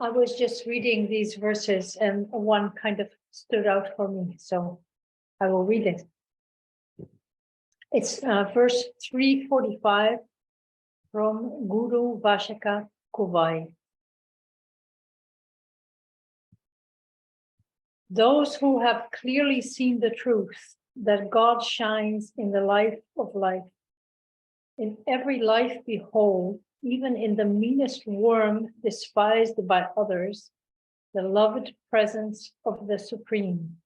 I was just reading these verses and one kind of stood out for me, so I will read it. It's verse 345 from Guru Vachaka Kovai. Those who have clearly seen the truth that God shines in the life of life, in every life behold, even in the meanest worm despised by others, the loved presence of the Supreme.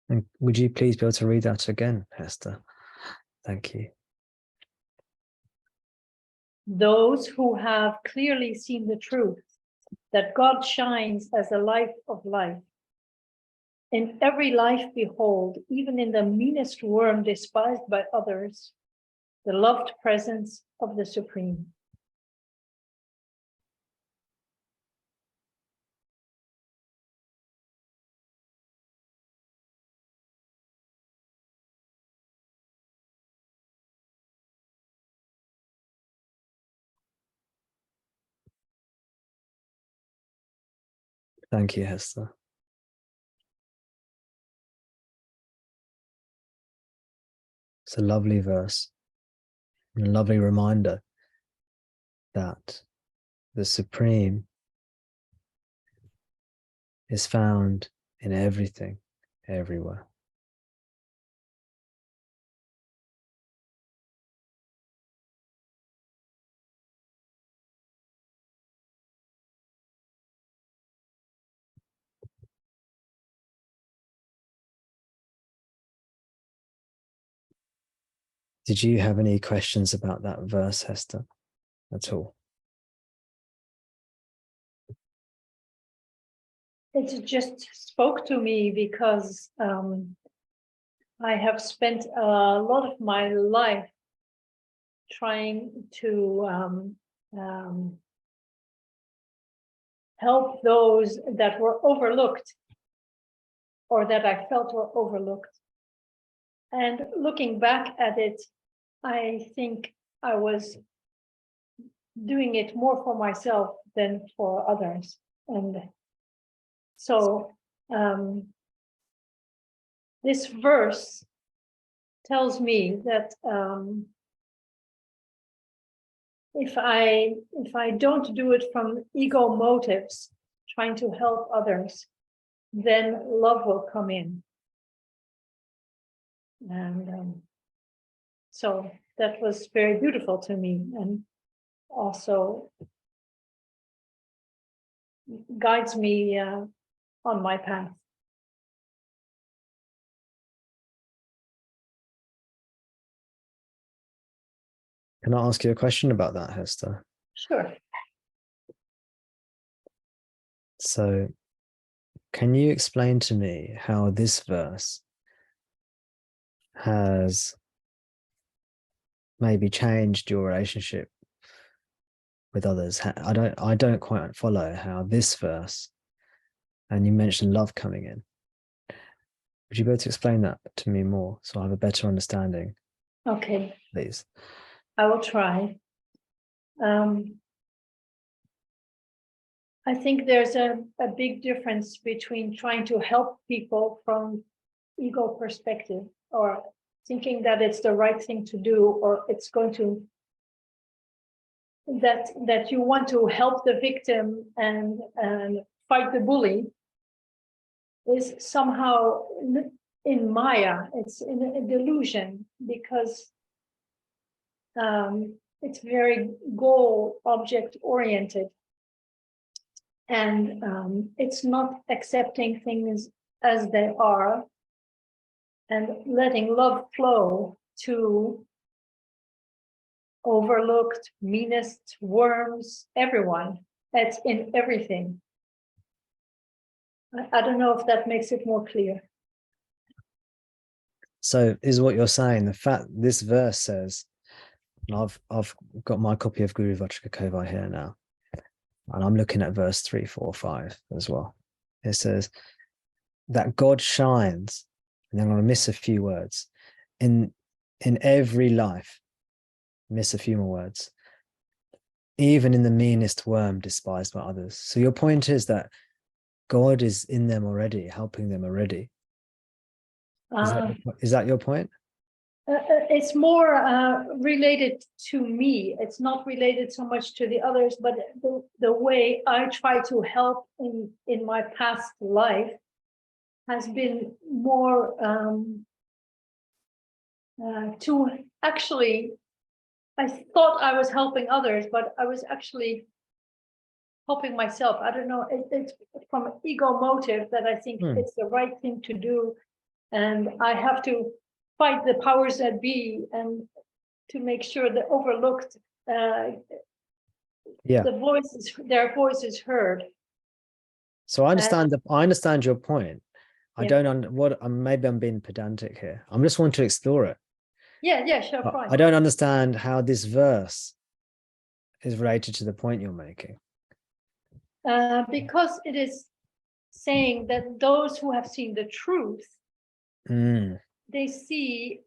And would you please be able to read that again, Hester? Thank you. Those who have clearly seen the truth that God shines as a life of life, in every life behold, even in the meanest worm despised by others, the loved presence of the Supreme. Thank you, Hester. It's a lovely verse, and a lovely reminder that the Supreme is found in everything, everywhere. Did you have any questions about that verse, Hester, at all? It just spoke to me because I have spent a lot of my life trying to help those that were overlooked or that I felt were overlooked. And looking back at it, I think I was doing it more for myself than for others. And so this verse tells me that if I don't do it from ego motives, trying to help others, then love will come in. And so that was very beautiful to me, and also guides me on my path. Can I ask you a question about that, Hester? Sure. So, can you explain to me how this verse has maybe changed your relationship with others? I don't quite follow how this verse, and you mentioned love coming in. Would you be able to explain that to me more so I have a better understanding? Okay. Please. I will try. I think there's a big difference between trying to help people from ego perspective, or thinking that it's the right thing to do, or it's going to, that you want to help the victim and fight the bully, is somehow in Maya, it's in a delusion, because it's very goal object oriented. And it's not accepting things as they are and letting love flow to overlooked, meanest worms, everyone. That's in everything. I don't know if that makes it more clear. So is what you're saying, the fact this verse says, and I've got my copy of Guru Vachaka Kovai here now, and I'm looking at verse 3, 4, 5 as well. It says, that God shines, and I'm going to miss a few words, in every life, miss a few more words, even in the meanest worm despised by others. So your point is that God is in them already, helping them already. Is that your point? It's more related to me. It's not related so much to the others, but the way I try to help in my past life has been more to actually, I thought I was helping others, but I was actually helping myself. I don't know, it's from an ego motive that I think it's the right thing to do. And I have to fight the powers that be and to make sure the overlooked, their voice is heard. So I understand your point. I don't maybe I'm being pedantic here. I just want to explore it. Yeah, sure, fine. I don't understand how this verse is related to the point you're making. Because it is saying that those who have seen the truth, they see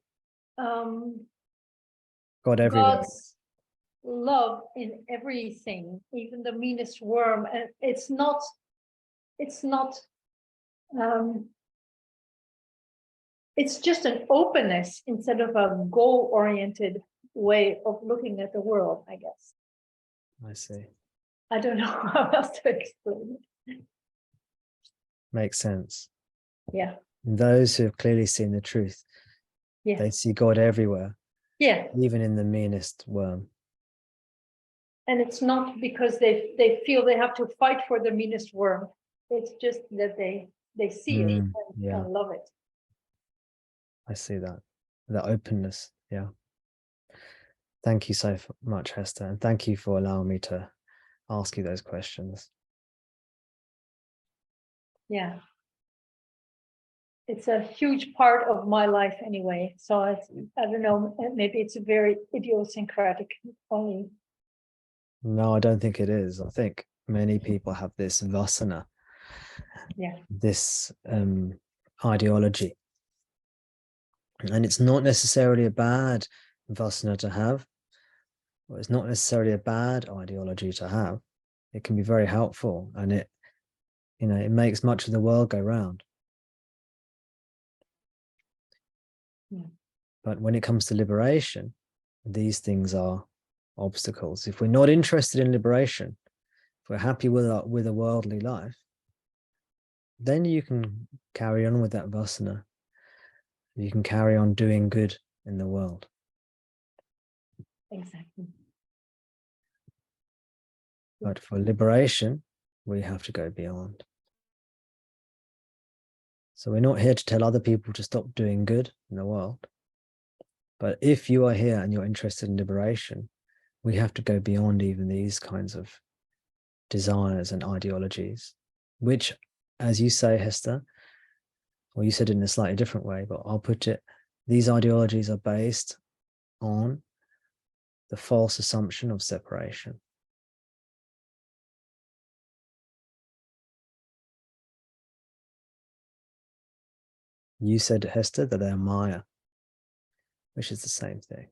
God everywhere. God's love in everything, even the meanest worm. And it's not it's just an openness instead of a goal-oriented way of looking at the world, I guess. I see. I don't know how else to explain it. Makes sense. Yeah. Those who have clearly seen the truth, they see God everywhere. Yeah. Even in the meanest worm. And it's not because they feel they have to fight for the meanest worm. It's just that they see it and love it. I see that. The openness. Yeah. Thank you so much, Hester. And thank you for allowing me to ask you those questions. Yeah. It's a huge part of my life anyway. So I don't know, maybe it's a very idiosyncratic only. No, I don't think it is. I think many people have this vasana, this ideology. And it's not necessarily a bad vasana to have, or it's not necessarily a bad ideology to have. It can be very helpful, and it makes much of the world go round. But when it comes to liberation, these things are obstacles. If we're not interested in liberation, if we're happy with a worldly life, then you can carry on with that vasana. You can carry on doing good in the world. Exactly. But for liberation, we have to go beyond. So we're not here to tell other people to stop doing good in the world. But if you are here and you're interested in liberation, we have to go beyond even these kinds of desires and ideologies, which, as you say, Hester, or you said it in a slightly different way, but I'll put it, these ideologies are based on the false assumption of separation. You said, Hester, that they are Maya, which is the same thing.